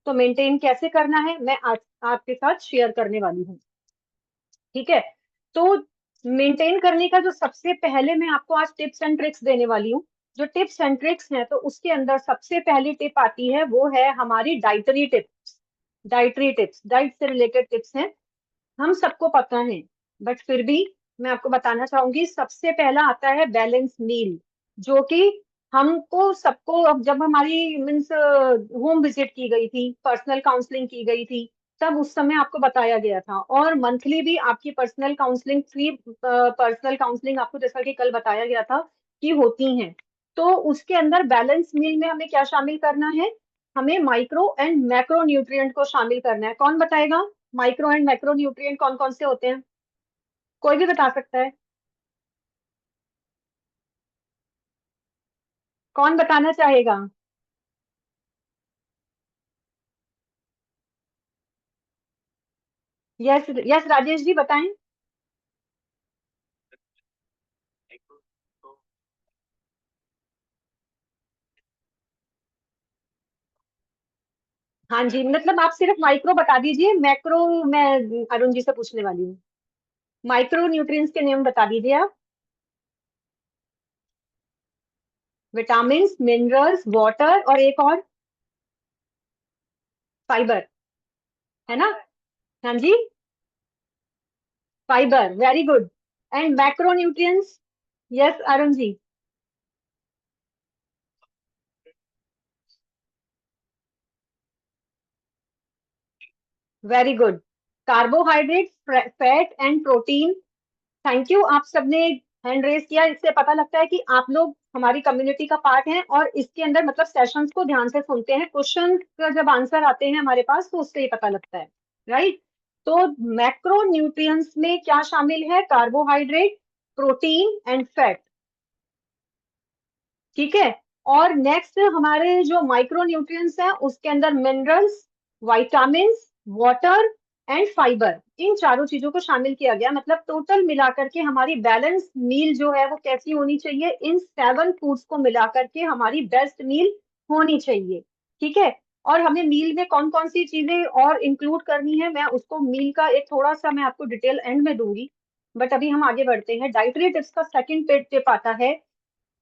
तो मेंटेन कैसे करना है मैं आज आपके साथ शेयर करने वाली हूँ। ठीक है, तो मेंटेन करने का जो सबसे पहले मैं आपको आज टिप्स एंड ट्रिक्स देने वाली हूँ। जो टिप्स एंड ट्रिक्स हैं तो उसके अंदर सबसे पहली टिप आती है, वो है हमारी dietary tips. Dietary tips, diet से रिलेटेड टिप्स हैं, हम सबको पता है, बट फिर भी मैं आपको बताना चाहूंगी। सबसे पहला आता है बैलेंस मील, जो कि हमको सबको, अब जब हमारी मीन्स होम विजिट की गई थी, पर्सनल काउंसलिंग की गई थी, तब उस समय आपको बताया गया था, और मंथली भी आपकी personal counselling, free personal counselling आपको जैसा कि कल बताया गया था कि होती हैं। तो उसके अंदर बैलेंस मील में हमें क्या शामिल करना है, हमें माइक्रो एंड मैक्रो न्यूट्रिएंट को शामिल करना है। कौन बताएगा माइक्रो एंड मैक्रो न्यूट्रिएंट कौन कौन से होते हैं? कोई भी बता सकता है? कौन बताना चाहेगा? यस यस, राजेश जी बताएं। हाँ जी, मतलब आप सिर्फ माइक्रो बता दीजिए, मैक्रो मैं अरुण जी से पूछने वाली हूँ। माइक्रो न्यूट्रिएंट्स के नेम बता दीजिए आप। विटामिन, मिनरल्स, वाटर, और एक और फाइबर, है ना? हाँ जी, fibre, very good. And macronutrients? Yes Arun ji. Very good. Carbohydrate, fat and protein. Thank you, आप सबने हैंड रेज किया, इससे पता लगता है कि आप लोग हमारी कम्युनिटी का पार्ट हैं, और इसके अंदर मतलब सेशंस को ध्यान से सुनते हैं। क्वेश्चन का जब आंसर आते हैं हमारे पास तो उससे ये पता लगता है, राइट? तो मैक्रो न्यूट्रिएंट्स में क्या शामिल है? Carbohydrate, protein and fat. ठीक है, और नेक्स्ट हमारे जो माइक्रो न्यूट्रिएंट्स हैं उसके अंदर minerals, vitamin, water and fibre, इन चारों चीजों को शामिल किया गया। मतलब टोटल मिलाकर के हमारी बैलेंस मील जो है वो कैसी होनी चाहिए, इन 7 फूड्स को मिलाकर के हमारी बेस्ट मील होनी चाहिए। ठीक है, और हमें मील में कौन कौन सी चीजें और इंक्लूड करनी है, मैं उसको मील का एक थोड़ा सा मैं आपको डिटेल एंड में दूंगी। बट अभी हम आगे बढ़ते हैं। डाइटरी टिप्स का सेकंड टिप आता है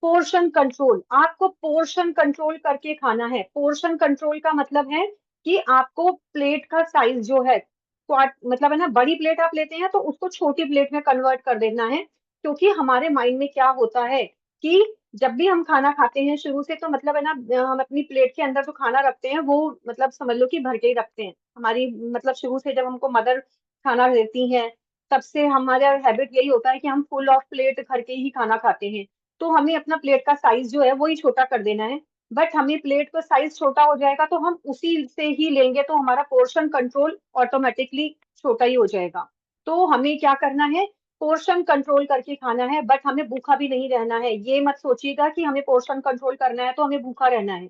पोर्शन कंट्रोल। आपको पोर्शन कंट्रोल करके खाना है। पोर्शन कंट्रोल का मतलब है कि आपको प्लेट का साइज जो है, क्वाट मतलब है ना, बड़ी प्लेट आप लेते हैं तो उसको छोटी प्लेट में कन्वर्ट कर देना है। क्योंकि हमारे माइंड में क्या होता है कि जब भी हम खाना खाते हैं शुरू से, तो मतलब है ना, हम अपनी प्लेट के अंदर जो खाना रखते हैं वो मतलब समझ लो कि भर के ही रखते हैं। हमारी मतलब शुरू से जब हमको मदर खाना देती हैं, तब से हमारा हैबिट यही होता है कि हम फुल ऑफ प्लेट भर के ही खाना खाते हैं। तो हमें अपना प्लेट का साइज जो है वो ही छोटा कर देना है। बट हमें प्लेट का साइज छोटा हो जाएगा तो हम उसी से ही लेंगे, तो हमारा पोर्शन कंट्रोल ऑटोमेटिकली छोटा ही हो जाएगा। तो हमें क्या करना है, पोर्शन कंट्रोल करके खाना है, बट हमें भूखा भी नहीं रहना है। ये मत सोचिएगा कि हमें पोर्शन कंट्रोल करना है तो हमें भूखा रहना है,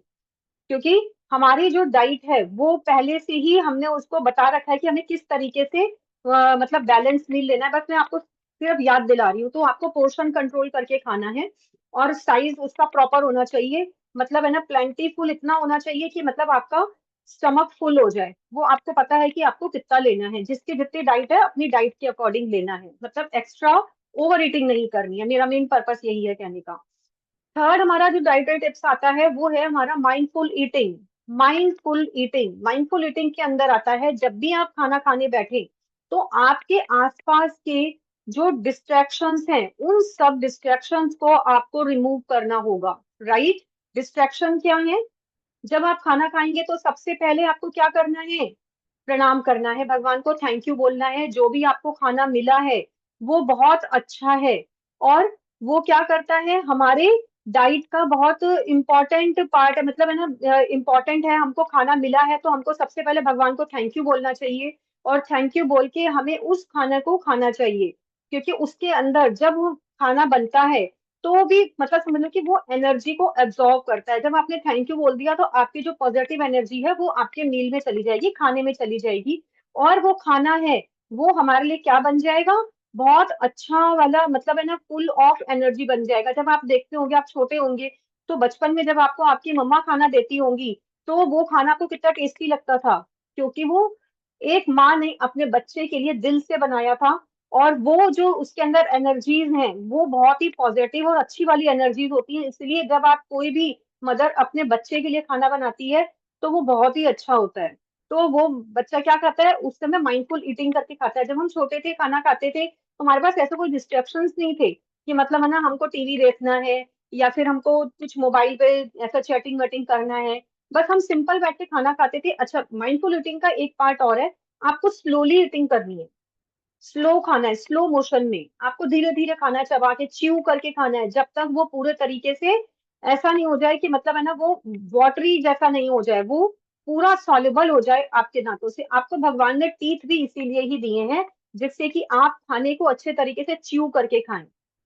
क्योंकि हमारी जो डाइट है वो पहले से ही हमने उसको बता रखा है कि हमें किस तरीके से मतलब बैलेंस मील लेना है। बस मैं आपको सिर्फ याद दिला रही हूँ। तो आपको पोर्शन कंट्रोल करके खाना है, और साइज उसका प्रॉपर होना चाहिए। मतलब है ना, प्लेंटीफुल इतना होना चाहिए कि मतलब आपका स्टमक फुल हो जाए। वो आपको पता है कि आपको कितना लेना है, जिसकी जितनी डाइट है अपनी डाइट के अकॉर्डिंग लेना है। मतलब एक्स्ट्रा ओवर ईटिंग नहीं करनी है, मेरा मेन पर्पस यही है कहने का। थर्ड हमारा जो डाइटरी टिप्स आता है वो है हमारा mindful eating. Mindful eating, mindful eating के अंदर आता है जब भी आप खाना खाने बैठे तो आपके आसपास के जो डिस्ट्रैक्शंस हैं उन सब डिस्ट्रैक्शंस को आपको रिमूव करना होगा, राइट? डिस्ट्रैक्शन क्या है? जब आप खाना खाएंगे तो सबसे पहले आपको क्या करना है, प्रणाम करना है, भगवान को थैंक यू बोलना है। जो भी आपको खाना मिला है वो बहुत अच्छा है, और वो क्या करता है, हमारे डाइट का बहुत इंपॉर्टेंट पार्ट है। मतलब है ना, इम्पोर्टेंट है, हमको खाना मिला है तो हमको सबसे पहले भगवान को थैंक यू बोलना चाहिए, और थैंक यू बोल के हमें उस खाने को खाना चाहिए। क्योंकि उसके अंदर जब वो खाना बनता है तो भी मतलब समझ लो कि वो एनर्जी को एब्जॉर्ब करता है। जब आपने थैंक यू बोल दिया तो आपकी जो पॉजिटिव एनर्जी है वो आपके मील में चली जाएगी, खाने में चली जाएगी, और वो खाना है वो हमारे लिए क्या बन जाएगा, बहुत अच्छा वाला, मतलब है ना, फुल ऑफ एनर्जी बन जाएगा। जब आप देखते होंगे, आप छोटे होंगे तो बचपन में जब आपको आपकी मम्मा खाना देती होंगी तो वो खाना आपको कितना टेस्टी लगता था, क्योंकि वो एक माँ ने अपने बच्चे के लिए दिल से बनाया था। और वो जो उसके अंदर एनर्जीज हैं वो बहुत ही पॉजिटिव और अच्छी वाली एनर्जीज होती हैं, इसलिए जब आप कोई भी मदर अपने बच्चे के लिए खाना बनाती है तो वो बहुत ही अच्छा होता है। तो वो बच्चा क्या खाता है उस समय, माइंडफुल ईटिंग करके खाता है। जब हम छोटे थे खाना खाते थे तो हमारे पास ऐसे कोई डिस्ट्रैक्शंस नहीं थे कि मतलब है ना हमको टीवी देखना है या फिर हमको कुछ मोबाइल पे ऐसा चैटिंग वेटिंग करना है। बस हम सिंपल बैठ के खाना खाते थे। अच्छा, माइंडफुल ईटिंग का एक पार्ट और है, आपको स्लोली ईटिंग करनी है, स्लो खाना है, स्लो मोशन में आपको धीरे धीरे खाना है, चबा के च्यू करके खाना है, जब तक वो पूरे तरीके से ऐसा नहीं हो जाए कि मतलब है ना वो वाटरी जैसा नहीं हो जाए, वो पूरा सॉल्युबल हो जाए आपके दांतों से। आपको भगवान ने टीथ भी इसीलिए ही दिए हैं, जिससे कि आप खाने को अच्छे तरीके से च्यू करके खाएं।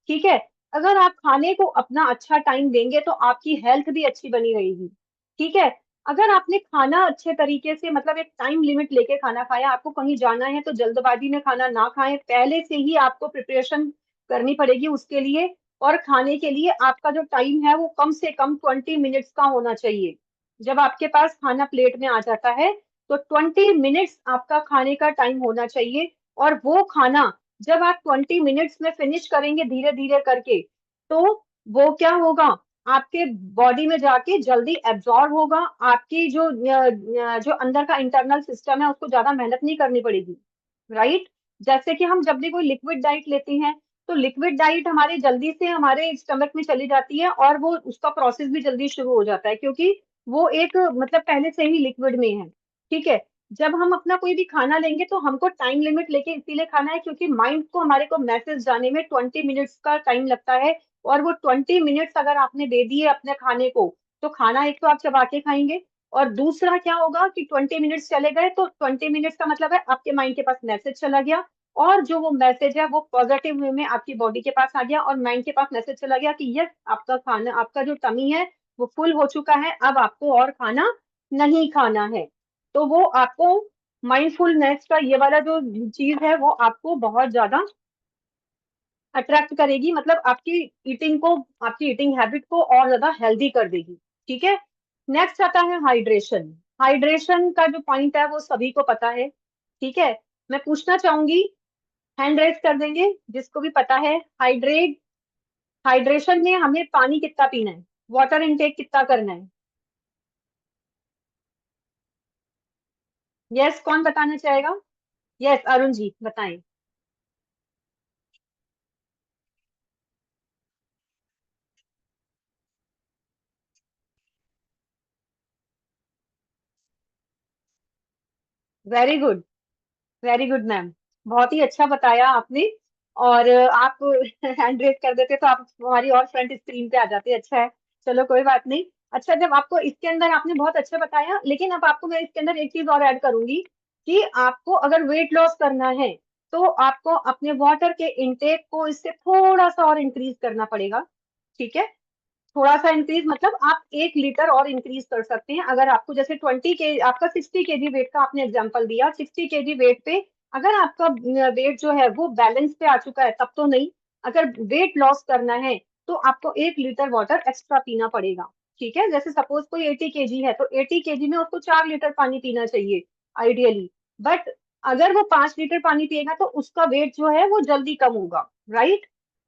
ठीक है। अगर आप खाने को अपना अच्छा टाइम देंगे तो आपकी हेल्थ भी अच्छी बनी रहेगी। ठीक है। अगर आपने खाना अच्छे तरीके से मतलब एक टाइम लिमिट लेके खाना खाया, आपको कहीं जाना है तो जल्दबाजी में खाना ना खाएं, पहले से ही आपको प्रिपरेशन करनी पड़ेगी उसके लिए। और खाने के लिए आपका जो टाइम है वो कम से कम 20 मिनट्स का होना चाहिए। जब आपके पास खाना प्लेट में आ जाता है तो 20 मिनट्स आपका खाने का टाइम होना चाहिए। और वो खाना जब आप 20 मिनट्स में फिनिश करेंगे धीरे धीरे करके, तो वो क्या होगा, आपके बॉडी में जाके जल्दी एब्जॉर्ब होगा। आपकी जो अंदर का इंटरनल सिस्टम है उसको ज्यादा मेहनत नहीं करनी पड़ेगी। राइट। जैसे कि हम जब भी कोई लिक्विड डाइट लेते हैं तो लिक्विड डाइट हमारे जल्दी से हमारे स्टमक में चली जाती है और वो उसका प्रोसेस भी जल्दी शुरू हो जाता है, क्योंकि वो एक मतलब पहले से ही लिक्विड में है। ठीक है। जब हम अपना कोई भी खाना लेंगे तो हमको टाइम लिमिट लेके इसीलिए खाना है क्योंकि माइंड को हमारे को मैसेज जाने में 20 मिनट्स का टाइम लगता है। और वो 20 मिनट्स अगर आपने दे दिए अपने खाने को, तो खाना एक तो आप चबा के खाएंगे, और दूसरा क्या होगा कि 20 मिनट्स चले गए तो 20 मिनट्स का मतलब है आपके माइंड के पास मैसेज चला गया। और जो वो मैसेज है वो पॉजिटिव वे में आपकी बॉडी के पास आ गया और माइंड के पास मैसेज चला गया कि यस, आपका खाना, आपका जो टमी है वो फुल हो चुका है, अब आपको और खाना नहीं खाना है। तो वो आपको माइंडफुलनेस का ये वाला जो चीज है वो आपको बहुत ज्यादा अट्रैक्ट करेगी, मतलब आपकी ईटिंग को, आपकी ईटिंग हैबिट को और ज्यादा हेल्दी कर देगी। ठीक है। नेक्स्ट आता है हाइड्रेशन। हाइड्रेशन का जो पॉइंट है वो सभी को पता है। ठीक है। मैं पूछना चाहूंगी, हैंड रेज कर देंगे जिसको भी पता है। हाइड्रेशन में हमें पानी कितना पीना है, वाटर इनटेक कितना करना है? यस, कौन बताना चाहेगा? यस, अरुण जी बताएं। Very good, very good ma'am, बहुत ही अच्छा बताया आपने। और आप हैंड रेज कर देते तो आप हमारी और फ्रंट स्क्रीन पे आ जाते, अच्छा है। चलो कोई बात नहीं। अच्छा, जब आपको इसके अंदर आपने बहुत अच्छा बताया, लेकिन अब आपको मैं इसके अंदर एक चीज और ऐड करूंगी कि आपको अगर वेट लॉस करना है तो आपको अपने वाटर के इनटेक को इससे थोड़ा सा और इंक्रीज करना पड़ेगा। ठीक है। थोड़ा सा इंक्रीज मतलब आप 1 लीटर और इंक्रीज कर सकते हैं। अगर आपको जैसे 20 के, आपका 60 केजी वेट का आपने एग्जांपल दिया, 60 केजी वेट पे अगर आपका वेट जो है वो बैलेंस पे आ चुका है तब तो नहीं। अगर वेट लॉस करना है तो आपको 1 लीटर वाटर एक्स्ट्रा पीना पड़ेगा। ठीक है। जैसे सपोज कोई 80 केजी है तो 80 केजी में उसको 4 लीटर पानी पीना चाहिए आइडियली। बट अगर वो 5 लीटर पानी पिएगा तो उसका वेट जो है वो जल्दी कम होगा। राइट।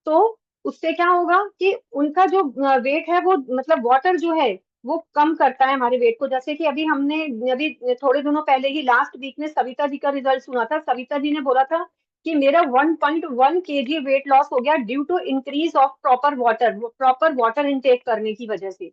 तो उससे क्या होगा कि उनका जो वेट है वो मतलब वाटर जो है वो कम करता है हमारे वेट को। जैसे कि अभी थोड़े दिनों पहले ही लास्ट वीक में सविता जी का रिजल्ट सुना था। सविता जी ने बोला था कि मेरा 1.1 केजी वेट लॉस हो गया due to increase of proper water intake करने की वजह से।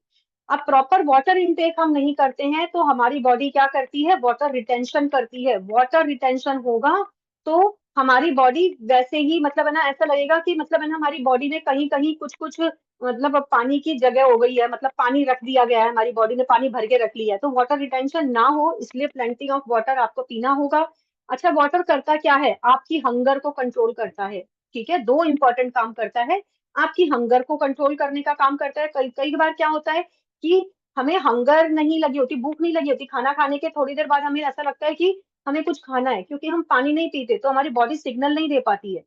अब प्रॉपर वाटर इनटेक हम नहीं करते हैं तो हमारी बॉडी क्या करती है, वाटर रिटेंशन करती है। वाटर रिटेंशन होगा तो हमारी बॉडी वैसे ही मतलब है ना, ऐसा लगेगा कि मतलब है ना हमारी बॉडी में कहीं कहीं कुछ कुछ मतलब अब पानी की जगह हो गई है, मतलब पानी रख दिया गया है, हमारी बॉडी ने पानी भर के रख लिया है। तो वाटर रिटेंशन ना हो इसलिए प्लेंटी ऑफ वाटर आपको पीना होगा। अच्छा, वाटर करता क्या है, आपकी हंगर को कंट्रोल करता है। ठीक है। दो इंपॉर्टेंट काम करता है, आपकी हंगर को कंट्रोल करने का काम करता है। कई कई बार क्या होता है कि हमें हंगर नहीं लगी होती, भूख नहीं लगी होती, खाना खाने के थोड़ी देर बाद हमें ऐसा लगता है कि हमें कुछ खाना है, क्योंकि हम पानी नहीं पीते तो हमारी बॉडी सिग्नल नहीं दे पाती है।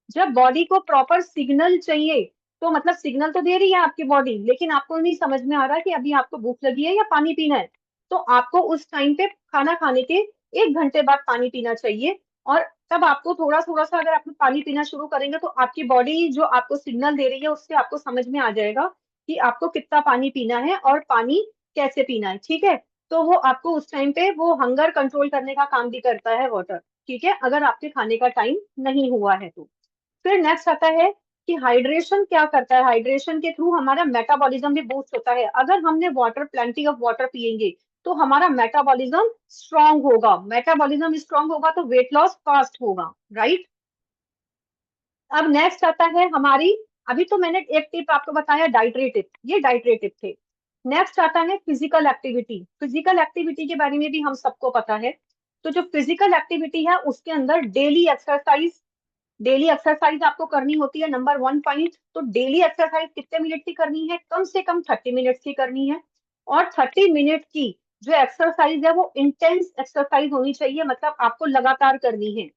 जब बॉडी को प्रॉपर सिग्नल चाहिए तो मतलब सिग्नल तो दे रही है आपकी बॉडी, लेकिन आपको नहीं समझ में आ रहा कि अभी आपको भूख लगी है या पानी पीना है। तो आपको उस टाइम पे खाना खाने के 1 घंटे बाद पानी पीना चाहिए। और तब आपको थोड़ा थोड़ा सा अगर आप पानी पीना शुरू करेंगे तो आपकी बॉडी जो आपको सिग्नल दे रही है उससे आपको समझ में आ जाएगा कि आपको कितना पानी पीना है और पानी कैसे पीना है। ठीक है, तो वो आपको उस टाइम पे वो हंगर कंट्रोल करने का काम भी करता है वाटर। ठीक है, अगर आपके खाने का टाइम नहीं हुआ है तो। फिर नेक्स्ट आता है कि हाइड्रेशन क्या करता है। हाइड्रेशन के थ्रू हमारा मेटाबॉलिज्म भी बूस्ट होता है। अगर हमने वाटर प्लेंटी ऑफ वाटर पियेंगे तो हमारा मेटाबॉलिज्म स्ट्रांग होगा। मेटाबॉलिज्म स्ट्रांग होगा तो वेट लॉस फास्ट होगा, राइट। अब नेक्स्ट आता है हमारी, अभी तो मैंने एक टिप आपको बताया डाइटरी टिप, ये डाइटरी टिप थे। नेक्स्ट आता है फिजिकल एक्टिविटी। फिजिकल एक्टिविटी के बारे में भी हम सबको पता है। तो जो फिजिकल एक्टिविटी है उसके अंदर डेली एक्सरसाइज, डेली एक्सरसाइज आपको करनी होती है। नंबर 1 पॉइंट, तो डेली एक्सरसाइज कितने मिनट की करनी है, कम से कम 30 मिनट की करनी है। और 30 मिनट की जो एक्सरसाइज है वो इंटेंस एक्सरसाइज होनी चाहिए, मतलब आपको लगातार करनी है।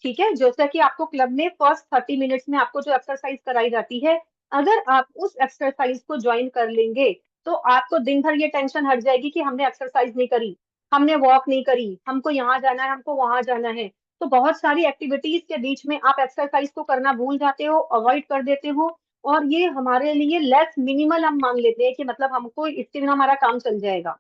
ठीक है, जैसा कि आपको क्लब में फर्स्ट 30 मिनट्स में आपको जो एक्सरसाइज कराई जाती है, अगर आप उस एक्सरसाइज को ज्वाइन कर लेंगे तो आपको दिन भर ये टेंशन हट जाएगी कि हमने एक्सरसाइज नहीं करी, हमने वॉक नहीं करी, हमको यहाँ जाना है, हमको वहां जाना है। तो बहुत सारी एक्टिविटीज के बीच में आप एक्सरसाइज को करना भूल जाते हो, अवॉइड कर देते हो। और ये हमारे लिए लेस मिनिमल हम मान लेते हैं कि मतलब हमको इसके बिना हमारा काम चल जाएगा।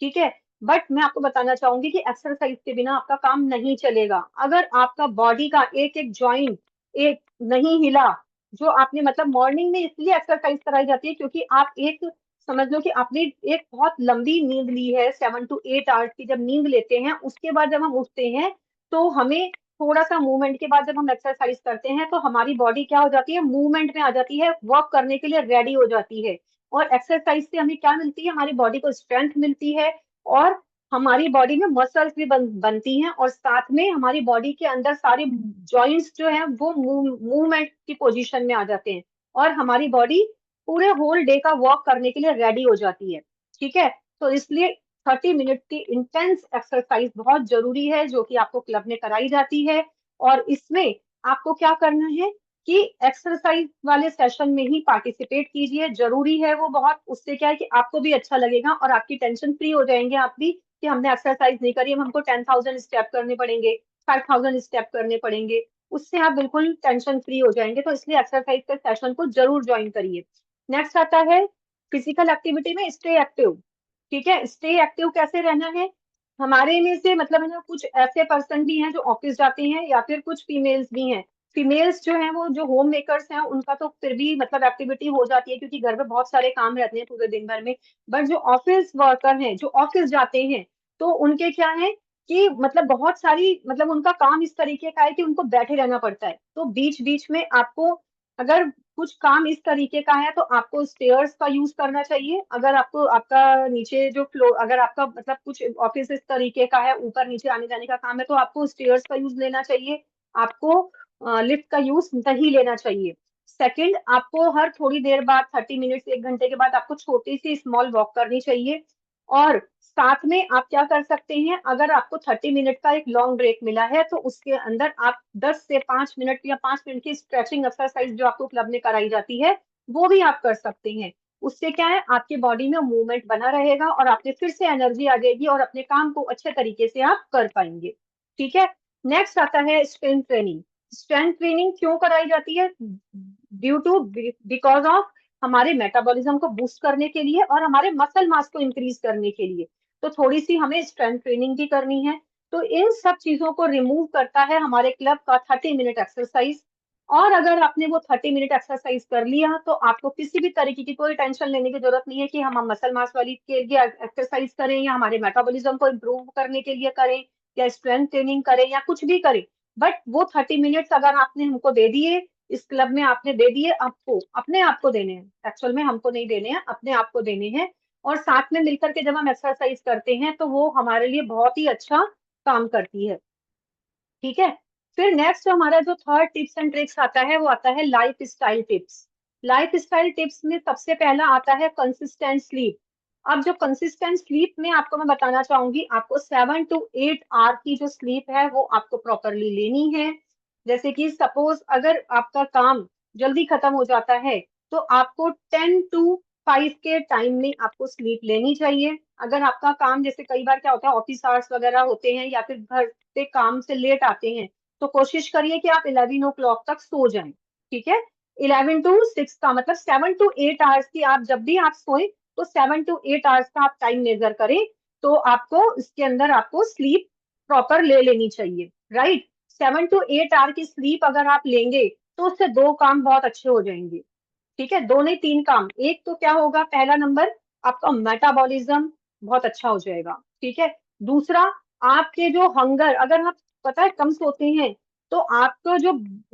ठीक है, बट मैं आपको बताना चाहूंगी कि एक्सरसाइज के बिना आपका काम नहीं चलेगा। अगर आपका बॉडी का एक एक ज्वाइंट एक नहीं हिला, जो आपने मतलब मॉर्निंग में इसलिए एक्सरसाइज कराई जाती है क्योंकि आप एक समझ लो कि आपने एक बहुत लंबी नींद ली है, 7 to 8 आवर्स की जब नींद लेते हैं उसके बाद जब हम उठते हैं तो हमें थोड़ा सा मूवमेंट के बाद जब हम एक्सरसाइज करते हैं तो हमारी बॉडी क्या हो जाती है, मूवमेंट में आ जाती है, वर्क करने के लिए रेडी हो जाती है। और एक्सरसाइज से हमें क्या मिलती है, हमारी बॉडी को स्ट्रेंथ मिलती है। और हमारी बॉडी में मसल्स भी बनती हैं और साथ में हमारी बॉडी के अंदर सारे जॉइंट्स जो हैं वो मूवमेंट की पोजीशन में आ जाते हैं और हमारी बॉडी पूरे होल डे का वर्क करने के लिए रेडी हो जाती है। ठीक है, तो इसलिए 30 मिनट की इंटेंस एक्सरसाइज बहुत जरूरी है जो कि आपको क्लब में कराई जाती है। और इसमें आपको क्या करना है कि एक्सरसाइज वाले सेशन में ही पार्टिसिपेट कीजिए, जरूरी है वो बहुत। उससे क्या है कि आपको भी अच्छा लगेगा और आपकी टेंशन फ्री हो जाएंगे आप भी कि हमने एक्सरसाइज नहीं करी, अब हमको 10,000 स्टेप करने पड़ेंगे, 5,000 स्टेप करने पड़ेंगे। उससे आप बिल्कुल टेंशन फ्री हो जाएंगे। तो इसलिए एक्सरसाइज के सेशन को जरूर ज्वाइन करिए। नेक्स्ट आता है फिजिकल एक्टिविटी में स्टे एक्टिव। ठीक है, स्टे एक्टिव कैसे रहना है, हमारे में से मतलब है ना कुछ ऐसे पर्सन भी हैं जो ऑफिस जाते हैं या फिर कुछ फीमेल्स भी हैं। फीमेल्स जो हैं वो जो होम मेकर्स हैं उनका तो फिर भी मतलब एक्टिविटी हो जाती है क्योंकि घर में बहुत सारे काम रहते हैं पूरे दिन भर में। बट जो ऑफिस वर्कर हैं जो ऑफिस जाते हैं तो उनके क्या है कि मतलब बहुत सारी मतलब उनका काम इस तरीके का है कि उनको बैठे रहना पड़ता है। तो बीच बीच में आपको अगर कुछ काम इस तरीके का है तो आपको स्टेयर्स का यूज करना चाहिए। अगर आपको आपका नीचे जो फ्लोर अगर आपका मतलब कुछ ऑफिस इस तरीके का है ऊपर नीचे आने जाने का काम है तो आपको स्टेयर्स का यूज लेना चाहिए। आपको लिफ्ट का यूज नहीं लेना चाहिए। सेकंड, आपको हर थोड़ी देर बाद 30 मिनट 1 घंटे के बाद आपको छोटी सी स्मॉल वॉक करनी चाहिए। और साथ में आप क्या कर सकते हैं, अगर आपको 30 मिनट का एक लॉन्ग ब्रेक मिला है तो उसके अंदर आप 10 से 5 मिनट या 5 मिनट की स्ट्रेचिंग एक्सरसाइज जो आपको क्लब में कराई जाती है वो भी आप कर सकते हैं। उससे क्या है आपकी बॉडी में मूवमेंट बना रहेगा और आपके फिर से एनर्जी आ जाएगी और अपने काम को अच्छे तरीके से आप कर पाएंगे। ठीक है, नेक्स्ट आता है स्ट्रेंथ ट्रेनिंग। स्ट्रेंथ ट्रेनिंग क्यों कराई जाती है, ड्यू टू बिकॉज ऑफ हमारे मेटाबॉलिज्म को बूस्ट करने के लिए और हमारे मसल मास को इंक्रीज करने के लिए। तो थोड़ी सी हमें स्ट्रेंथ ट्रेनिंग भी करनी है। तो इन सब चीजों को रिमूव करता है हमारे क्लब का 30 मिनट एक्सरसाइज। और अगर आपने वो 30 मिनट एक्सरसाइज कर लिया तो आपको किसी भी तरीके की कोई टेंशन लेने की जरूरत नहीं है कि हम मसल मास वाली के लिए एक्सरसाइज करें या हमारे मेटाबॉलिज्म को इम्प्रूव करने के लिए करें या स्ट्रेंथ ट्रेनिंग करें या कुछ भी करें। बट वो 30 मिनट्स अगर आपने हमको दे दिए, इस क्लब में आपने दे दिए, आपको अपने आप को देने हैं, एक्चुअल में हमको नहीं देने हैं, अपने आप को देने हैं। और साथ में मिलकर के जब हम एक्सरसाइज करते हैं तो वो हमारे लिए बहुत ही अच्छा काम करती है। ठीक है, फिर नेक्स्ट जो हमारा जो थर्ड टिप्स एंड ट्रिक्स आता है वो आता है life style tips. Life style tips में सबसे पहला आता है कंसिस्टेंट स्लीप। अब जो कंसिस्टेंट स्लीप में आपको मैं बताना चाहूंगी, आपको 7 to 8 आवर की जो स्लीप है वो आपको प्रॉपरली लेनी है। जैसे कि सपोज अगर आपका काम जल्दी खत्म हो जाता है तो आपको 10 to 5 के टाइम में आपको स्लीप लेनी चाहिए। अगर आपका काम, जैसे कई बार क्या होता है ऑफिस आवर्स वगैरह होते हैं या फिर घर से काम से लेट आते हैं, तो कोशिश करिए कि आप 11 o'clock तक सो जाएं। ठीक है, 11 to 6 का मतलब 7 to 8 आवर्स की, आप जब भी आप सोए तो 7 to 8 आवर्स का आप टाइम मेजर करें, तो आपको इसके अंदर आपको स्लीप प्रॉपर ले लेनी चाहिए। राइट, 7 to 8 आवर की स्लीप अगर आप लेंगे तो उससे दो काम बहुत अच्छे हो जाएंगे। ठीक है, दो नहीं तीन काम। एक तो क्या होगा, पहला नंबर, आपका मेटाबॉलिज्म बहुत अच्छा हो जाएगा। ठीक है, दूसरा, आपके जो हंगर, अगर आप पता है कम सोते हैं तो आपका जो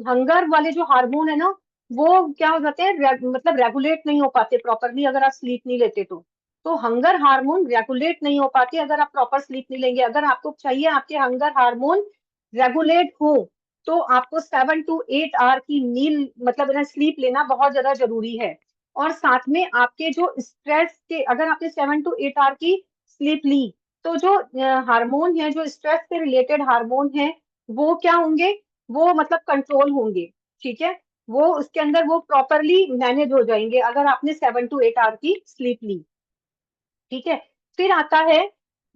हंगर वाले जो हार्मोन है ना, वो क्या हो जाते हैं, मतलब रेगुलेट नहीं हो पाते प्रॉपरली अगर आप स्लीप नहीं लेते तो हंगर हार्मोन रेगुलेट नहीं हो पाते अगर आप प्रॉपर स्लीप नहीं लेंगे। अगर आपको चाहिए आपके हंगर हार्मोन रेगुलेट हो, तो आपको 7 to 8 आवर की नींद मतलब स्लीप लेना बहुत ज्यादा जरूरी है। और साथ में आपके जो स्ट्रेस के, अगर आपने 7 to 8 आवर की स्लीप ली, तो जो हार्मोन है, जो स्ट्रेस से रिलेटेड हार्मोन है, वो क्या होंगे, वो मतलब कंट्रोल होंगे। ठीक है, वो उसके अंदर वो प्रॉपरली मैनेज हो जाएंगे अगर आपने 7 to 8 आवर की स्लीप ली। ठीक है, फिर आता है,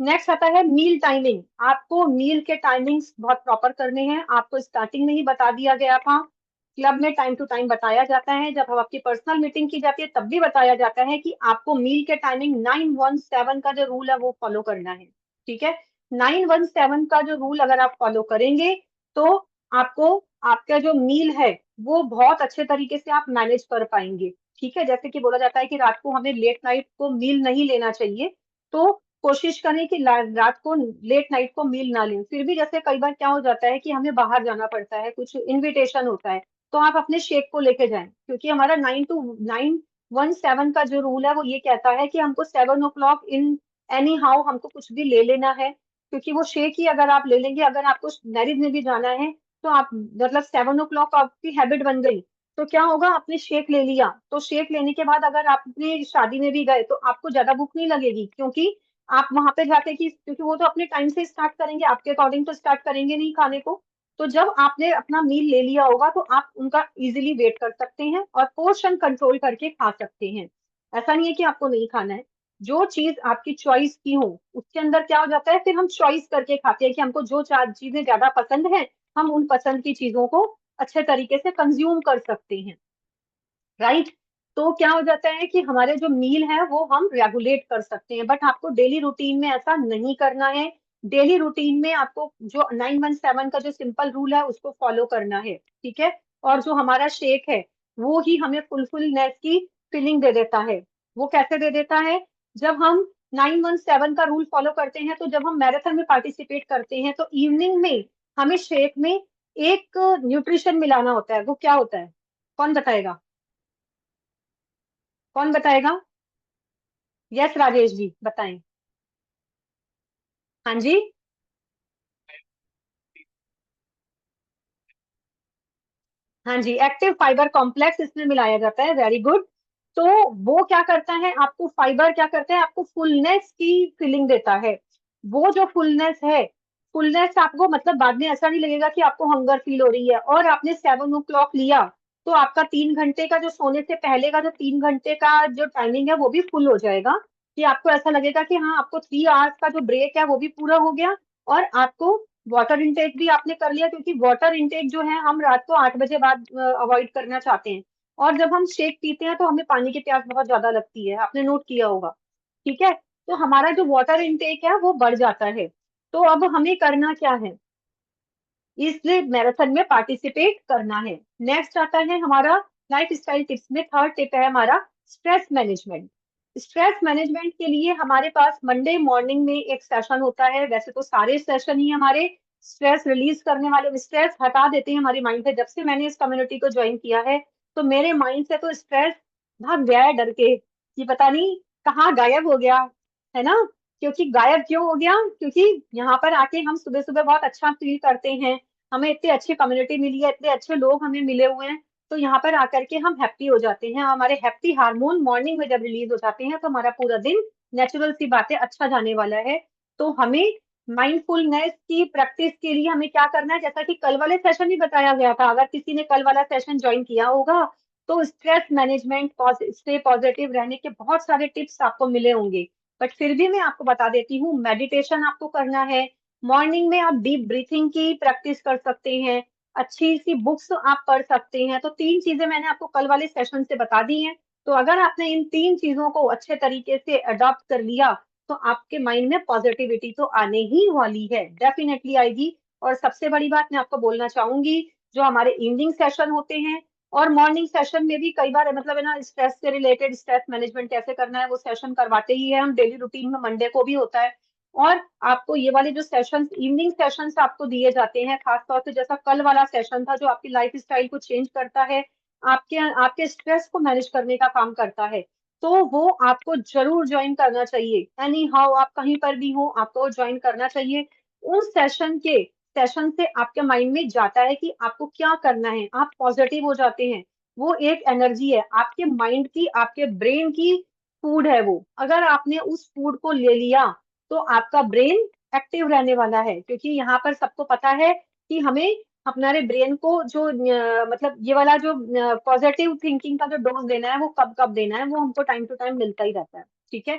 नेक्स्ट आता है मील टाइमिंग। आपको मील के टाइमिंग्स बहुत प्रॉपर करने हैं, आपको स्टार्टिंग में ही बता दिया गया था। क्लब में टाइम टू टाइम बताया जाता है, जब हम आपकी पर्सनल मीटिंग की जाती है तब भी बताया जाता है कि आपको मील के टाइमिंग 917 का जो रूल है वो फॉलो करना है। ठीक है, 917 का जो रूल अगर आप फॉलो करेंगे तो आपको आपका जो मील है वो बहुत अच्छे तरीके से आप मैनेज कर पाएंगे। ठीक है, जैसे कि बोला जाता है कि रात को हमें लेट नाइट को मील नहीं लेना चाहिए, तो कोशिश करें कि रात को लेट नाइट को मील ना लें। फिर भी जैसे कई बार क्या हो जाता है कि हमें बाहर जाना पड़ता है, कुछ इनविटेशन होता है, तो आप अपने शेक को लेके जाएं, क्योंकि हमारा 9 to 917 का जो रूल है वो ये कहता है कि हमको 7 o'clock इन एनी हाउ हमको कुछ भी ले लेना है, क्योंकि वो शेक ही अगर आप ले लेंगे, अगर आपको मैरिज में भी जाना है तो आप मतलब 7 o'clock आपकी हैबिट बन गई, तो क्या होगा, आपने शेक ले लिया, तो शेक लेने के बाद अगर आप अपनी शादी में भी गए तो आपको ज्यादा भूख नहीं लगेगी, क्योंकि आप वहां पे जाके कि क्योंकि वो तो अपने टाइम से स्टार्ट करेंगे, आपके अकॉर्डिंग तो स्टार्ट करेंगे नहीं खाने को। तो जब आपने अपना मील ले लिया होगा तो आप उनका इजीली वेट कर सकते हैं और पोर्शन कंट्रोल करके खा सकते हैं। ऐसा नहीं है कि आपको नहीं खाना है, जो चीज आपकी चॉइस की हो उसके अंदर क्या हो जाता है, फिर हम चॉइस करके खाते हैं कि हमको जो चार चीजें ज्यादा पसंद है, हम उन पसंद की चीजों को अच्छे तरीके से कंज्यूम कर सकते हैं। राइट, तो क्या हो जाता है कि हमारे जो मील है वो हम रेगुलेट कर सकते हैं, बट आपको डेली रूटीन में ऐसा नहीं करना है। डेली रूटीन में आपको जो 917 का जो सिंपल रूल है उसको फॉलो करना है। ठीक है, और जो हमारा शेक है वो ही हमें फुलफुलनेस की फीलिंग दे देता है। वो कैसे दे देता है, जब हम 917 का रूल फॉलो करते हैं, तो जब हम मैराथन में पार्टिसिपेट करते हैं तो इवनिंग में हमें शेक में एक न्यूट्रिशन मिलाना होता है। वो क्या होता है, कौन बताएगा, कौन बताएगा? यस राजेश जी बताएं। हाँ जी, हाँ जी, एक्टिव फाइबर कॉम्प्लेक्स इसमें मिलाया जाता है, वेरी गुड। तो वो क्या करता है, आपको फाइबर क्या करता है, आपको फुलनेस की फीलिंग देता है। वो जो फुलनेस है, फुलनेस आपको मतलब बाद में ऐसा नहीं लगेगा कि आपको हंगर फील हो रही है। और आपने 7 o'clock लिया तो आपका 3 घंटे का जो सोने से पहले का जो 3 घंटे का जो टाइमिंग है वो भी फुल हो जाएगा, कि आपको ऐसा लगेगा कि हाँ आपको 3 आवर्स का जो ब्रेक है वो भी पूरा हो गया। और आपको वाटर इंटेक भी आपने कर लिया, क्योंकि वाटर इंटेक जो है हम रात को 8 बजे बाद अवॉइड करना चाहते हैं। और जब हम शेक पीते हैं तो हमें पानी की प्यास बहुत ज्यादा लगती है, आपने नोट किया होगा। ठीक है, तो हमारा जो वाटर इंटेक है वो बढ़ जाता है। तो अब हमें करना क्या है, इसलिए मैराथन में पार्टिसिपेट करना है। नेक्स्ट आता है हमारा लाइफ स्टाइल टिप्स में, थर्ड टिप है हमारा स्ट्रेस मैनेजमेंट। स्ट्रेस मैनेजमेंट के लिए हमारे पास मंडे मॉर्निंग में एक सेशन होता है, वैसे तो सारे सेशन ही हमारे स्ट्रेस रिलीज करने वाले, स्ट्रेस हटा देते हैं हमारे माइंड से। जब से मैंने इस कम्युनिटी को ज्वाइन किया है तो मेरे माइंड से तो स्ट्रेस भाग गया है डर के, कि पता नहीं कहाँ गायब हो गया, है ना। क्योंकि गायब क्यों हो गया, क्योंकि यहाँ पर आके हम सुबह सुबह बहुत अच्छा फील करते हैं, हमें इतनी अच्छी कम्युनिटी मिली है, इतने अच्छे लोग हमें मिले हुए हैं, तो यहाँ पर आकर के हम हैप्पी हो जाते हैं। हमारे हैप्पी हार्मोन मॉर्निंग में जब रिलीज हो जाते हैं तो हमारा पूरा दिन नेचुरल सी बातें अच्छा जाने वाला है। तो हमें माइंडफुलनेस की प्रैक्टिस के लिए हमें क्या करना है, जैसा कि कल वाले सेशन में बताया गया था, अगर किसी ने कल वाला सेशन ज्वाइन किया होगा तो स्ट्रेस मैनेजमेंट, स्टे पॉजिटिव रहने के बहुत सारे टिप्स आपको मिले होंगे, बट फिर भी मैं आपको बता देती हूँ, मेडिटेशन आपको करना है। मॉर्निंग में आप डीप ब्रीथिंग की प्रैक्टिस कर सकते हैं, अच्छी सी बुक्स आप पढ़ सकते हैं। तो 3 चीजें मैंने आपको कल वाले सेशन से बता दी हैं। तो अगर आपने इन 3 चीजों को अच्छे तरीके से अडॉप्ट कर लिया, तो आपके माइंड में पॉजिटिविटी तो आने ही वाली है, डेफिनेटली आएगी। और सबसे बड़ी बात मैं आपको बोलना चाहूंगी, जो हमारे इवनिंग सेशन होते हैं और मॉर्निंग सेशन में भी कई बार मतलब है ना, स्ट्रेस से रिलेटेड, स्ट्रेस मैनेजमेंट कैसे करना है वो सेशन करवाते ही है हम, डेली रूटीन में मंडे को भी होता है। और आपको ये वाले जो सेशंस, इवनिंग सेशंस आपको दिए जाते हैं, खासतौर से जैसा कल वाला सेशन था जो आपकी लाइफ स्टाइल को चेंज करता है, आपके आपके स्ट्रेस को मैनेज करने का काम करता है, तो वो आपको जरूर ज्वाइन करना चाहिए। एनी हाउ आप कहीं पर भी हो, आपको ज्वाइन करना चाहिए। उस सेशन से आपके माइंड में जाता है कि आपको क्या करना है, आप पॉजिटिव हो जाते हैं। वो एक एनर्जी है आपके माइंड की, आपके ब्रेन की फूड है वो। अगर आपने उस फूड को ले लिया, तो आपका ब्रेन एक्टिव रहने वाला है, क्योंकि यहाँ पर सबको पता है कि हमें हमारे ब्रेन को जो मतलब ये वाला जो पॉजिटिव थिंकिंग का जो डोज देना है वो कब कब देना है, वो हमको टाइम टू टाइम मिलता ही रहता है। ठीक है।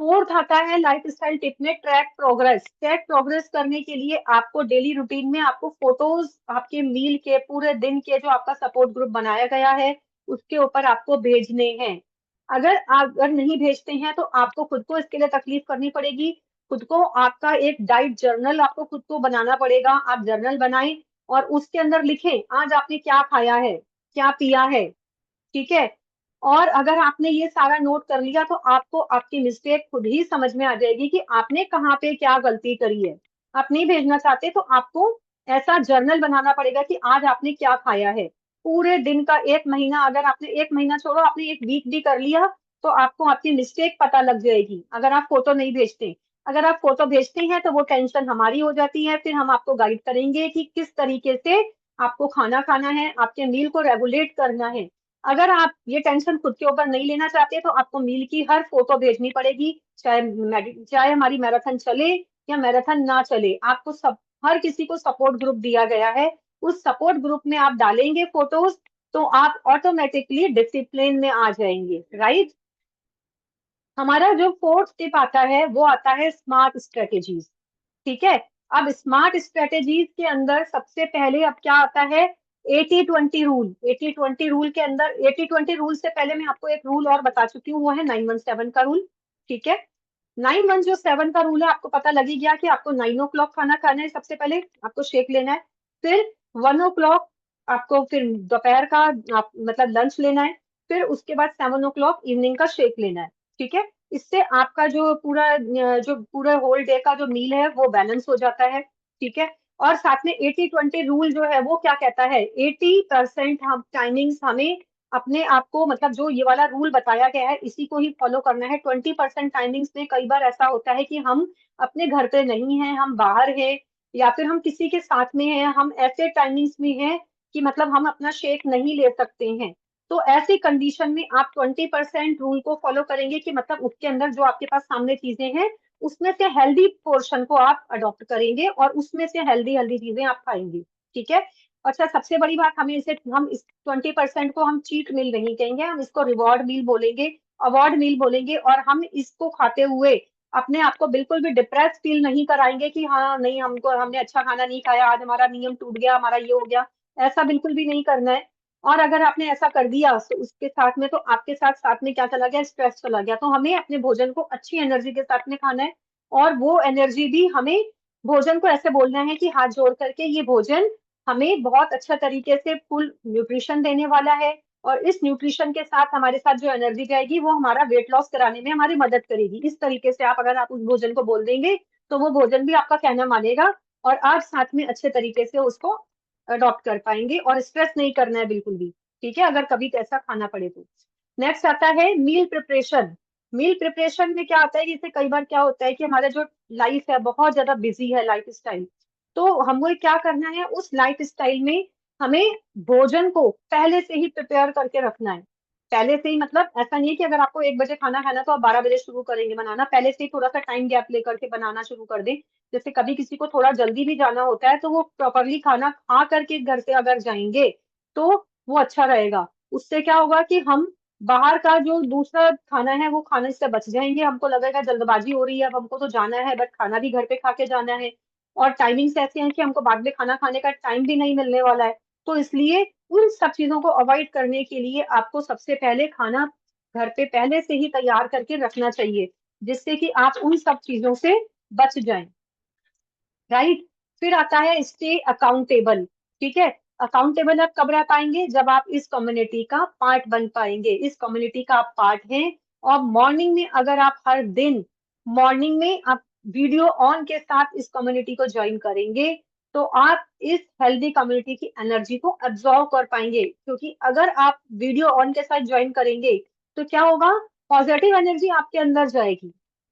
फोर्थ आता है लाइफ स्टाइल टिप में ट्रैक प्रोग्रेस। ट्रैक प्रोग्रेस करने के लिए आपको डेली रूटीन में आपको फोटोज आपके मील के, पूरे दिन के, जो आपका सपोर्ट ग्रुप बनाया गया है उसके ऊपर आपको भेजने हैं। अगर नहीं भेजते हैं तो आपको खुद को इसके लिए तकलीफ करनी पड़ेगी। खुद को आपका एक डाइट जर्नल आपको खुद को बनाना पड़ेगा। आप जर्नल बनाएं और उसके अंदर लिखें आज आपने क्या खाया है, क्या पिया है। ठीक है। और अगर आपने ये सारा नोट कर लिया, तो आपको आपकी मिस्टेक खुद ही समझ में आ जाएगी कि आपने कहाँ पे क्या गलती करी है। आप नहीं भेजना चाहते तो आपको ऐसा जर्नल बनाना पड़ेगा कि आज आपने क्या खाया है, पूरे दिन का, 1 महीना। अगर आपने 1 महीना छोड़ो, आपने एक वीक भी कर लिया, तो आपको आपकी मिस्टेक पता लग जाएगी अगर आप फोटो नहीं भेजते। अगर आप फोटो भेजते हैं तो वो टेंशन हमारी हो जाती है, फिर हम आपको गाइड करेंगे कि किस तरीके से आपको खाना खाना है, आपके मील को रेगुलेट करना है। अगर आप ये टेंशन खुद के ऊपर नहीं लेना चाहते, तो आपको मील की हर फोटो भेजनी पड़ेगी, चाहे हमारी मैराथन चले या मैराथन ना चले। आपको सब, हर किसी को सपोर्ट ग्रुप दिया गया है, उस सपोर्ट ग्रुप में आप डालेंगे फोटोज, तो आप ऑटोमेटिकली डिसिप्लिन में आ जाएंगे। राइट। हमारा जो फोर्थ टिप आता है वो आता है स्मार्ट स्ट्रेटेजीज। ठीक है। अब स्मार्ट स्ट्रेटेजीज के अंदर सबसे पहले अब क्या आता है, 80-20 रूल। 80-20 रूल के अंदर, 80-20 रूल से पहले मैं आपको एक रूल और बता चुकी हूँ, वो है 917 का रूल। ठीक है। 917 का रूल है, आपको पता लगी गया कि आपको 9 o'clock खाना खाना है, सबसे पहले आपको शेक लेना है। फिर 1 o'clock आपको फिर दोपहर का आप मतलब लंच लेना है। फिर उसके बाद 7 o'clock इवनिंग का शेक लेना है। ठीक है। इससे आपका जो पूरा होल डे का जो मील है वो बैलेंस हो जाता है। ठीक है। और साथ में 80-20 रूल जो है वो क्या कहता है, 80% हम टाइमिंग्स हमें अपने आप को, मतलब जो ये वाला रूल बताया गया है इसी को ही फॉलो करना है। 20% टाइमिंग्स में कई बार ऐसा होता है कि हम अपने घर पे नहीं हैं, हम बाहर हैं, या फिर हम किसी के साथ में हैं, हम ऐसे टाइमिंग्स में हैं कि मतलब हम अपना शेक नहीं ले सकते हैं। तो ऐसी कंडीशन में आप 20% रूल को फॉलो करेंगे कि मतलब उसके अंदर जो आपके पास सामने चीजें हैं उसमें से हेल्दी पोर्शन को आप अडॉप्ट करेंगे और उसमें से हेल्दी हेल्दी चीजें आप खाएंगे। ठीक है। अच्छा, सबसे बड़ी बात, हम इस 20% को हम चीट मील नहीं कहेंगे, हम इसको रिवॉर्ड मील बोलेंगे, अवार्ड मील बोलेंगे। और हम इसको खाते हुए अपने आप को बिल्कुल भी डिप्रेस फील नहीं कराएंगे कि हाँ नहीं, हमको हमने अच्छा खाना नहीं खाया, आज हमारा नियम टूट गया, हमारा ये हो गया। ऐसा बिल्कुल भी नहीं करना है। और अगर आपने ऐसा कर दिया तो उसके साथ में, तो आपके साथ साथ में क्या चला गया, स्ट्रेस चला गया। तो हमें अपने भोजन को अच्छी एनर्जी के साथ में खाना है, और वो एनर्जी भी हमें, भोजन को ऐसे बोलना है कि हाथ जोड़ करके ये भोजन हमें बहुत अच्छा तरीके से फुल न्यूट्रिशन देने वाला है। और इस न्यूट्रिशन के साथ हमारे साथ जो एनर्जी जाएगी वो हमारा वेट लॉस कराने में हमारी मदद करेगी। इस तरीके से आप, अगर आप उस भोजन को बोल देंगे, तो वो भोजन भी आपका कहना मानेगा, और आप साथ में अच्छे तरीके से उसको अडॉप्ट कर पाएंगे, और स्ट्रेस नहीं करना है बिल्कुल भी। ठीक है, अगर कभी ऐसा खाना पड़े तो। नेक्स्ट आता है मील प्रिपरेशन। मील प्रिपरेशन में क्या आता है, जैसे कई बार क्या होता है कि हमारा जो लाइफ है बहुत ज्यादा बिजी है लाइफ स्टाइल, तो हमें क्या करना है, उस लाइफ स्टाइल में हमें भोजन को पहले से ही प्रिपेयर करके रखना है। पहले से ही मतलब ऐसा नहीं है कि अगर आपको 1 बजे खाना खाना तो आप 12 बजे शुरू करेंगे बनाना, पहले से ही थोड़ा सा टाइम गैप लेकर के बनाना शुरू कर दें। जैसे कभी किसी को थोड़ा जल्दी भी जाना होता है, तो वो प्रॉपरली खाना खा करके घर से अगर जाएंगे तो वो अच्छा रहेगा। उससे क्या होगा कि हम बाहर का जो दूसरा खाना है वो खाने से बच जाएंगे। हमको लगेगा जल्दबाजी हो रही है, अब हमको तो जाना है, बट खाना भी घर पे खा के जाना है, और टाइमिंग्स ऐसे हैं कि हमको बाद में खाना खाने का टाइम भी नहीं मिलने वाला है। तो इसलिए उन सब चीजों को अवॉइड करने के लिए आपको सबसे पहले खाना घर पे पहले से ही तैयार करके रखना चाहिए, जिससे कि आप उन सब चीजों से बच जाएं। राइट। फिर आता है स्टे अकाउंटेबल। ठीक है। अकाउंटेबल आप कब रह पाएंगे, जब आप इस कम्युनिटी का पार्ट बन पाएंगे, इस कम्युनिटी का आप पार्ट हैं। और मॉर्निंग में अगर आप हर दिन मॉर्निंग में आप वीडियो ऑन के साथ इस कम्युनिटी को ज्वाइन करेंगे, तो आप इस हेल्दी कम्युनिटी की एनर्जी को एब्जॉर्व कर पाएंगे। क्योंकि अगर आप वीडियो ऑन के साथ ज्वाइन करेंगे तो क्या होगा, पॉजिटिव एनर्जी आपके अंदर जाएगी।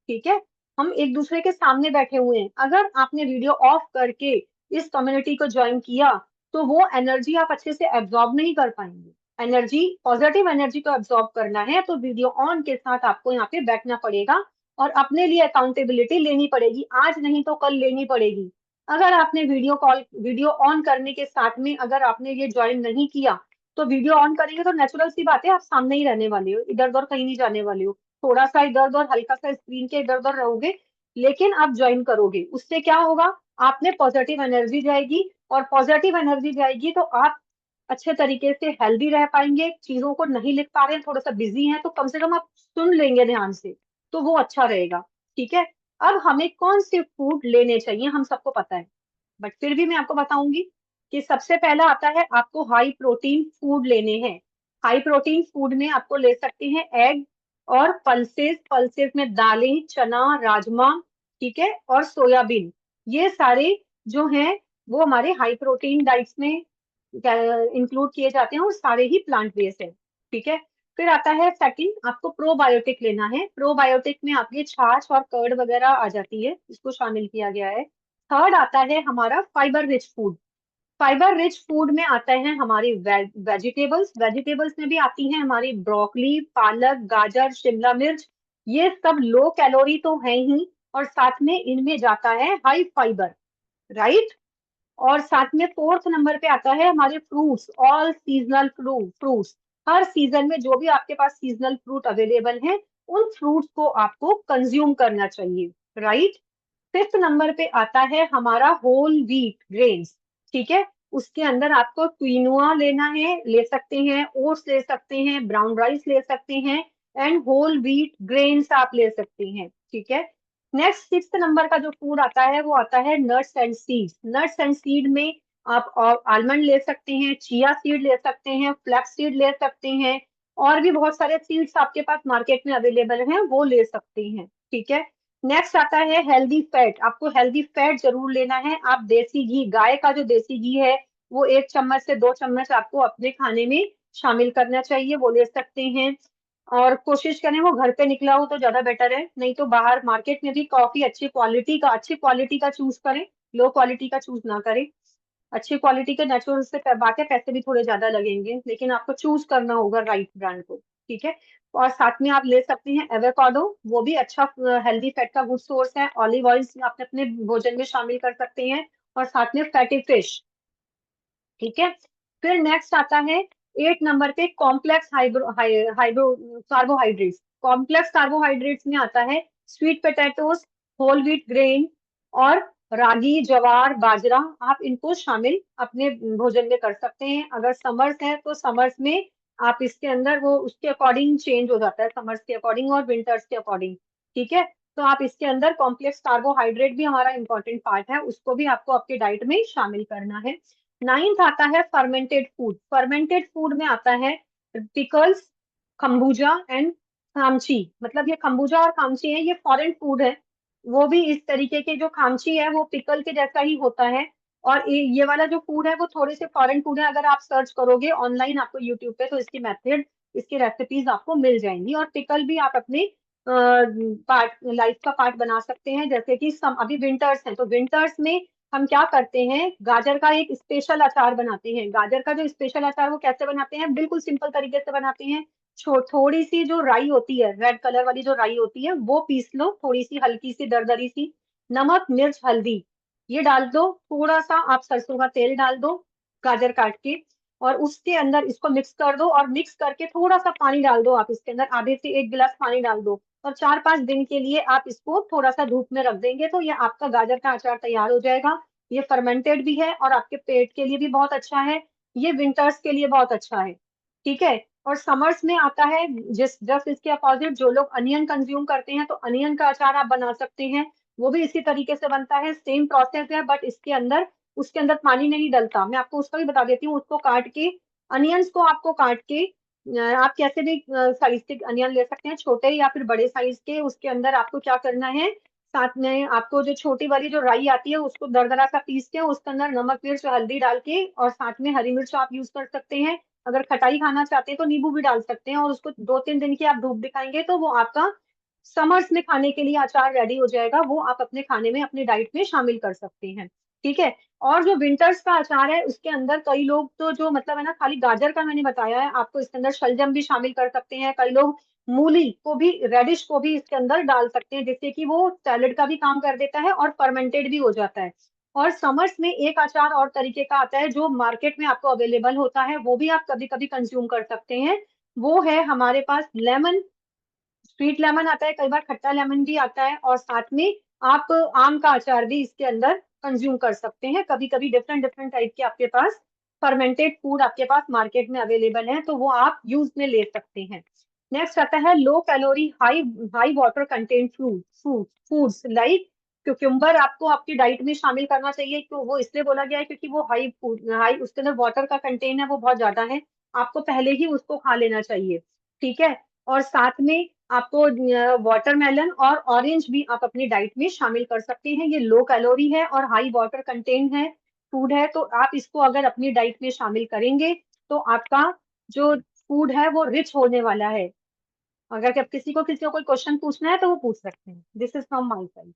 ठीक है। हम एक दूसरे के सामने बैठे हुए हैं, अगर आपने वीडियो ऑफ करके इस कम्युनिटी को ज्वाइन किया तो वो एनर्जी आप अच्छे से एब्जॉर्ब नहीं कर पाएंगे। एनर्जी, पॉजिटिव एनर्जी को एब्जॉर्ब करना है तो वीडियो ऑन के साथ आपको यहाँ पे बैठना पड़ेगा और अपने लिए अकाउंटेबिलिटी लेनी पड़ेगी, आज नहीं तो कल लेनी पड़ेगी। अगर आपने वीडियो ऑन करने के साथ में अगर आपने ये ज्वाइन नहीं किया, तो वीडियो ऑन करेंगे तो नेचुरल सी बात है आप सामने ही रहने वाले हो, इधर उधर कहीं नहीं जाने वाले हो, थोड़ा सा इधर उधर हल्का सा स्क्रीन के इधर उधर रहोगे, लेकिन आप ज्वाइन करोगे। उससे क्या होगा, आप में पॉजिटिव एनर्जी जाएगी, और पॉजिटिव एनर्जी जाएगी तो आप अच्छे तरीके से हेल्दी रह पाएंगे। चीजों को नहीं लिख पा रहे हैं, थोड़ा सा बिजी हैं, तो कम से कम आप सुन लेंगे ध्यान से, तो वो अच्छा रहेगा। ठीक है। अब हमें कौन से फूड लेने चाहिए हम सबको पता है, बट फिर भी मैं आपको बताऊंगी कि सबसे पहला आता है आपको हाई प्रोटीन फूड लेने हैं। हाई प्रोटीन फूड में आपको ले सकते हैं एग और पल्सेस, पल्सेस में दालें, चना, राजमा, ठीक है, और सोयाबीन। ये सारे जो हैं वो हमारे हाई प्रोटीन डाइट्स में इंक्लूड किए जाते हैं और सारे ही प्लांट बेस्ड है। ठीक है। फिर आता है सेकंड, आपको प्रोबायोटिक लेना है। प्रोबायोटिक में आपकी छाछ और कर्ड वगैरह आ जाती है, इसको शामिल किया गया है। थर्ड आता है हमारा fibre rich food. Fibre rich food में आता है हमारी वेजिटेबल्स, वेजिटेबल्स में भी आती हैं हमारी ब्रोकली, पालक, गाजर, शिमला मिर्च। ये सब लो कैलोरी तो है ही, और साथ में इनमें जाता है हाई फाइबर। राइट। और साथ में फोर्थ नंबर पे आता है हमारे फ्रूट्स, ऑल सीजनल फ्रूट्स। हर सीजन में जो भी आपके पास सीजनल फ्रूट अवेलेबल हैं, उन फ्रूट्स को आपको कंज्यूम करना चाहिए। राइट। फिफ्थ नंबर पे आता है हमारा होल व्हीट ग्रेन्स। ठीक है। उसके अंदर आपको क्विनोआ लेना है, ले सकते हैं, ओट्स ले सकते हैं, ब्राउन राइस ले सकते हैं, एंड होल व्हीट ग्रेन्स आप ले सकते हैं। ठीक है। नेक्स्ट सिक्स्थ नंबर का जो फूड आता है वो आता है nuts and seeds. Nuts and seed में आप आलमंड ले सकते हैं, चिया सीड ले सकते हैं, फ्लैक्स सीड ले सकते हैं, और भी बहुत सारे सीड्स आपके पास मार्केट में अवेलेबल हैं, वो ले सकते हैं। ठीक है। नेक्स्ट आता है हेल्दी फैट। आपको हेल्दी फैट जरूर लेना है। आप देसी घी, गाय का जो देसी घी है, वो 1 चम्मच से 2 चम्मच आपको अपने खाने में शामिल करना चाहिए, वो ले सकते हैं। और कोशिश करें वो घर पे निकला हो तो ज्यादा बेटर है, नहीं तो बाहर मार्केट में भी कॉफी अच्छी क्वालिटी का चूज करें, लो क्वालिटी का चूज ना करें। अच्छी क्वालिटी के नेचुरल से बात है, पैसे भी थोड़े ज्यादा लगेंगे, लेकिन आपको चूज करना होगा राइट ब्रांड को। ठीक है। और साथ में आप ले सकते हैं एवोकाडो, वो भी अच्छा हेल्दी फैट का गुड सोर्स है। ऑलिव ऑयल आप अपने भोजन में शामिल कर सकते हैं, और साथ में फैटी फिश। ठीक है। फिर नेक्स्ट आता है 8 नंबर पे कॉम्प्लेक्स हाइब्रो हाइब्रो कार्बोहाइड्रेट्स। कॉम्प्लेक्स कार्बोहाइड्रेट्स में आता है sweet potatoes, whole wheat grain, और रागी, ज्वार, बाजरा। आप इनको शामिल अपने भोजन में कर सकते हैं। अगर समर्स है तो समर्स में आप इसके अंदर वो उसके अकॉर्डिंग चेंज हो जाता है, समर्स के अकॉर्डिंग और विंटर्स के अकॉर्डिंग। ठीक है। तो आप इसके अंदर कॉम्प्लेक्स कार्बोहाइड्रेट भी हमारा इंपॉर्टेंट पार्ट है, उसको भी आपको आपके डाइट में शामिल करना है। नाइन्थ आता है फर्मेंटेड फूड। फर्मेंटेड फूड में आता है पिकल्स, खम्बूजा एंड खामची। मतलब ये खम्बूजा और खामची है, ये फॉरेन फूड है। वो भी इस तरीके के, जो खामची है वो पिकल के जैसा ही होता है, और ये वाला जो फूड है वो थोड़े से फॉरेन फूड है। अगर आप सर्च करोगे ऑनलाइन आपको यूट्यूब पे, तो इसकी मेथड, इसकी रेसिपीज आपको मिल जाएंगी। और पिकल भी आप अपने पार्ट, लाइफ का पार्ट बना सकते हैं। जैसे कि अभी विंटर्स हैं, तो विंटर्स में हम क्या करते हैं, गाजर का एक स्पेशल अचार बनाते हैं। गाजर का जो स्पेशल अचार वो कैसे बनाते हैं, बिल्कुल सिंपल तरीके से बनाते हैं। थोड़ी सी जो राई होती है, रेड कलर वाली जो राई होती है, वो पीस लो, थोड़ी सी हल्की सी दरदरी सी, नमक, मिर्च, हल्दी, ये डाल दो, थोड़ा सा आप सरसों का तेल डाल दो, गाजर काट के, और उसके अंदर इसको मिक्स कर दो और मिक्स करके थोड़ा सा पानी डाल दो, आप इसके अंदर आधे से 1 गिलास पानी डाल दो और 4-5 दिन के लिए आप इसको थोड़ा सा धूप में रख देंगे तो ये आपका गाजर का अचार तैयार हो जाएगा। ये फर्मेंटेड भी है और आपके पेट के लिए भी बहुत अच्छा है। ये विंटर्स के लिए बहुत अच्छा है। ठीक है। और समर्स में आता है जिस जस्ट इसके अपोजिट, जो लोग अनियन कंज्यूम करते हैं तो अनियन का अचार आप बना सकते हैं। वो भी इसी तरीके से बनता है, सेम प्रोसेस है, बट इसके अंदर उसके अंदर पानी नहीं डलता। मैं आपको उसका भी बता देती हूँ। उसको काट के, अनियंस को आपको काट के आप कैसे भी साइज के अनियन ले सकते हैं, छोटे या फिर बड़े साइज के। उसके अंदर आपको क्या करना है, साथ में आपको जो छोटी वाली जो राई आती है उसको दरदरा सा पीस के उसके अंदर नमक मिर्च हल्दी डाल के और साथ में हरी मिर्च आप यूज कर सकते हैं। अगर खटाई खाना चाहते हैं तो नींबू भी डाल सकते हैं और उसको 2-3 दिन की आप धूप दिखाएंगे तो वो आपका समर्स में खाने के लिए अचार रेडी हो जाएगा। वो आप अपने खाने में अपनी डाइट में शामिल कर सकते हैं। ठीक है। और जो विंटर्स का अचार है उसके अंदर कई लोग तो जो मतलब है ना, खाली गाजर का मैंने बताया है आपको, इसके अंदर शलजम भी शामिल कर सकते हैं। कई लोग मूली को भी, रेडिश को भी इसके अंदर डाल सकते हैं, जिससे कि वो सैलेड का भी काम कर देता है और फर्मेंटेड भी हो जाता है। और समर्स में एक अचार और तरीके का आता है जो मार्केट में आपको अवेलेबल होता है, वो भी आप कभी कभी कंज्यूम कर सकते हैं। वो है हमारे पास लेमन, स्वीट लेमन आता है, कई बार खट्टा लेमन भी आता है, और साथ में आप आम का अचार भी इसके अंदर कंज्यूम कर सकते हैं। कभी कभी डिफरेंट डिफरेंट टाइप के आपके पास फर्मेंटेड फूड आपके पास मार्केट में अवेलेबल है, तो वो आप यूज में ले सकते हैं। नेक्स्ट आता है low calorie high high water content foods like cucumber. आपको आपकी डाइट में शामिल करना चाहिए, क्यों वो इसलिए बोला गया है क्योंकि वो हाई उसके अंदर वाटर का कंटेंट है वो बहुत ज्यादा है। आपको पहले ही उसको खा लेना चाहिए। ठीक है। और साथ में आपको वाटरमेलन और ऑरेंज भी आप अपनी डाइट में शामिल कर सकते हैं। ये लो कैलोरी है और हाई वाटर कंटेंट है फूड है, तो आप इसको अगर अपनी डाइट में शामिल करेंगे तो आपका जो फूड है वो रिच होने वाला है। अगर आप किसी को कोई क्वेश्चन पूछना है तो वो पूछ सकते हैं। This is from my side.